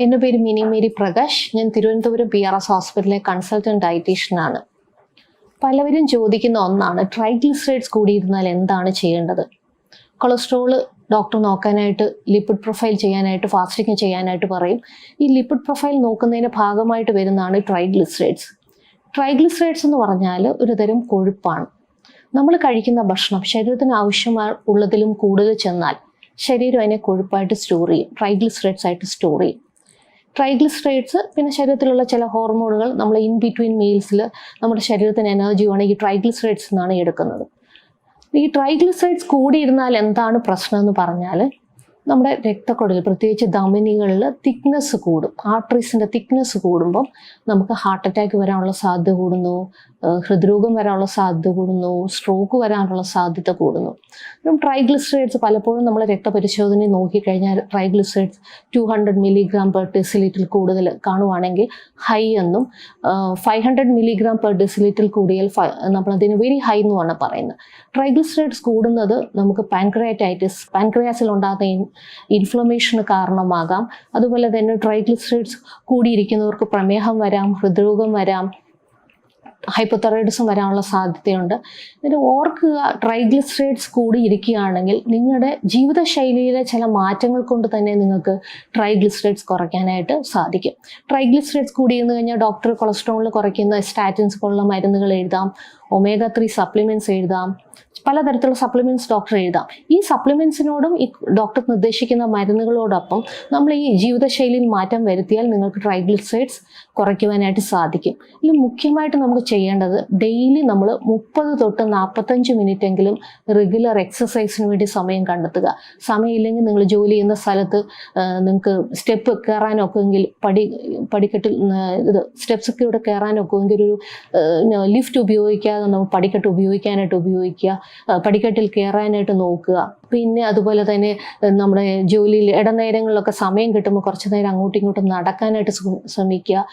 എൻ്റെ പേര് mini Mary Prakash. ഞാൻ തിരുവനന്തപുരം PRS ഹോസ്പിറ്റലിലെ കൺസൾട്ടൻറ്റ് ഡയറ്റീഷ്യനാണ്. പലവരും ചോദിക്കുന്ന ഒന്നാണ്, ട്രൈഗ്ലിസറൈഡ്സ് കൂടിയിരുന്നാൽ എന്താണ് ചെയ്യേണ്ടത്? കൊളസ്ട്രോള് ഡോക്ടർ നോക്കാനായിട്ട് ലിപ്പിഡ് പ്രൊഫൈൽ ചെയ്യാനായിട്ട്, ഫാസ്റ്റിംഗ് ചെയ്യാനായിട്ട് പറയും. ഈ ലിപ്പിഡ് പ്രൊഫൈൽ നോക്കുന്നതിൻ്റെ ഭാഗമായിട്ട് വരുന്നതാണ് ട്രൈഗ്ലിസറൈഡ്സ്. ട്രൈഗ്ലിസറൈഡ്സ് എന്ന് പറഞ്ഞാൽ ഒരു തരം കൊഴുപ്പാണ്. നമ്മൾ കഴിക്കുന്ന ഭക്ഷണം ശരീരത്തിന് ആവശ്യമുള്ളതിലും കൂടുതൽ ചെന്നാൽ ശരീരം അതിനെ കൊഴുപ്പായിട്ട് സ്റ്റോർ ചെയ്യും, ട്രൈഗ്ലിസറൈഡ്സ് ആയിട്ട് സ്റ്റോർ ചെയ്യും. ട്രൈഗ്ലിസറൈഡ്സ് പിന്നെ ശരീരത്തിലുള്ള ചില ഹോർമോണുകൾ നമ്മൾ ഇൻ ബിറ്റ്വീൻ മീൽസിൽ നമ്മുടെ ശരീരത്തിന് എനർജി വേണം ഈ ട്രൈഗ്ലിസറൈഡ്സ് എന്നാണ് എടുക്കുന്നത്. ഈ ട്രൈഗ്ലിസറൈഡ്സ് കൂടിയിരുന്നാൽ എന്താണ് പ്രശ്നം എന്ന് പറഞ്ഞാൽ, നമ്മുടെ രക്തക്കുഴലിൽ പ്രത്യേകിച്ച് ധമനികളിൽ തിക്നെസ് കൂടും. ആർട്ടറീസിൻ്റെ തിക്നെസ് കൂടുമ്പം നമുക്ക് ഹാർട്ട് അറ്റാക്ക് വരാനുള്ള സാധ്യത കൂടുന്നു, ഹൃദ്രോഗം വരാനുള്ള സാധ്യത കൂടുന്നു, സ്ട്രോക്ക് വരാനുള്ള സാധ്യത കൂടുന്നു. ട്രൈഗ്ലിസറൈഡ്സ് പലപ്പോഴും നമ്മൾ രക്തപരിശോധന നോക്കിക്കഴിഞ്ഞാൽ ട്രൈഗ്ലിസറൈഡ്സ് 200 mg/dL കൂടുതൽ കാണുവാണെങ്കിൽ ഹൈ എന്നും, 500 mg/dL കൂടിയാൽ നമ്മളതിന് വെരി ഹൈ എന്നുമാണ് പറയുന്നത്. ട്രൈഗ്ലിസറൈഡ്സ് കൂടുന്നത് നമുക്ക് പാൻക്രിയാസിൽ ഉണ്ടാകുന്ന ഇൻഫ്ലമേഷന് കാരണമാകാം. അതുപോലെ തന്നെ ട്രൈഗ്ലിസറൈഡ്സ് കൂടിയിരിക്കുന്നവർക്ക് പ്രമേഹം വരാം, ഹൃദ്രോഗം വരാം, ഹൈപ്പോതൈറോയിഡിസം വരാനുള്ള സാധ്യതയുണ്ട്. ഇതിന് ഓർക്കുക, ട്രൈഗ്ലിസറൈഡ്സ് കൂടിയിരിക്കുകയാണെങ്കിൽ നിങ്ങളുടെ ജീവിതശൈലിയിലെ ചില മാറ്റങ്ങൾ കൊണ്ട് തന്നെ നിങ്ങൾക്ക് ട്രൈഗ്ലിസറൈഡ്സ് കുറയ്ക്കാനായിട്ട് സാധിക്കും. ട്രൈഗ്ലിസറൈഡ്സ് കൂടിയിരുന്നു കഴിഞ്ഞാൽ ഡോക്ടർ കൊളസ്ട്രോൾ കുറയ്ക്കുന്ന സ്റ്റാറ്റിൻസ് പോലുള്ള മരുന്നുകൾ എഴുതാം, omega-3 സപ്ലിമെൻറ്റ്സ് എഴുതാം, പലതരത്തിലുള്ള സപ്ലിമെൻറ്റ്സ് ഡോക്ടർ എഴുതാം. ഈ സപ്ലിമെൻറ്റ്സിനോടും ഈ ഡോക്ടർ നിർദ്ദേശിക്കുന്ന മരുന്നുകളോടൊപ്പം നമ്മൾ ഈ ജീവിതശൈലിയിൽ മാറ്റം വരുത്തിയാൽ നിങ്ങൾക്ക് ട്രൈഗ്ലിസറൈഡ്സ് കുറയ്ക്കുവാനായിട്ട് സാധിക്കും. ഇതിൽ മുഖ്യമായിട്ട് നമുക്ക് ചെയ്യേണ്ടത് ഡെയിലി നമ്മൾ 30 തൊട്ട് 45 മിനിറ്റെങ്കിലും റെഗുലർ എക്സസൈസിന് വേണ്ടി സമയം കണ്ടെത്തുക. സമയമില്ലെങ്കിൽ നിങ്ങൾ ജോലി ചെയ്യുന്ന സ്ഥലത്ത് നിങ്ങൾക്ക് സ്റ്റെപ്പ് കയറാനൊക്കെങ്കിൽ പടിക്കെട്ടിൽ സ്റ്റെപ്സൊക്കെ ഇവിടെ കയറാനൊക്കെങ്കിൽ ഒരു ലിഫ്റ്റ് ഉപയോഗിക്കാതെ നമ്മൾ പടിക്കെട്ട് ഉപയോഗിക്കുക, പടിക്കെട്ടിൽ കയറാനായിട്ട് നോക്കുക. പിന്നെ അതുപോലെ തന്നെ നമ്മുടെ ജോലിയിൽ ഇടനേരങ്ങളിലൊക്കെ സമയം കിട്ടുമ്പോൾ കുറച്ച് നേരം അങ്ങോട്ടും ഇങ്ങോട്ടും നടക്കാനായിട്ട് ശ്രമിക്കുക.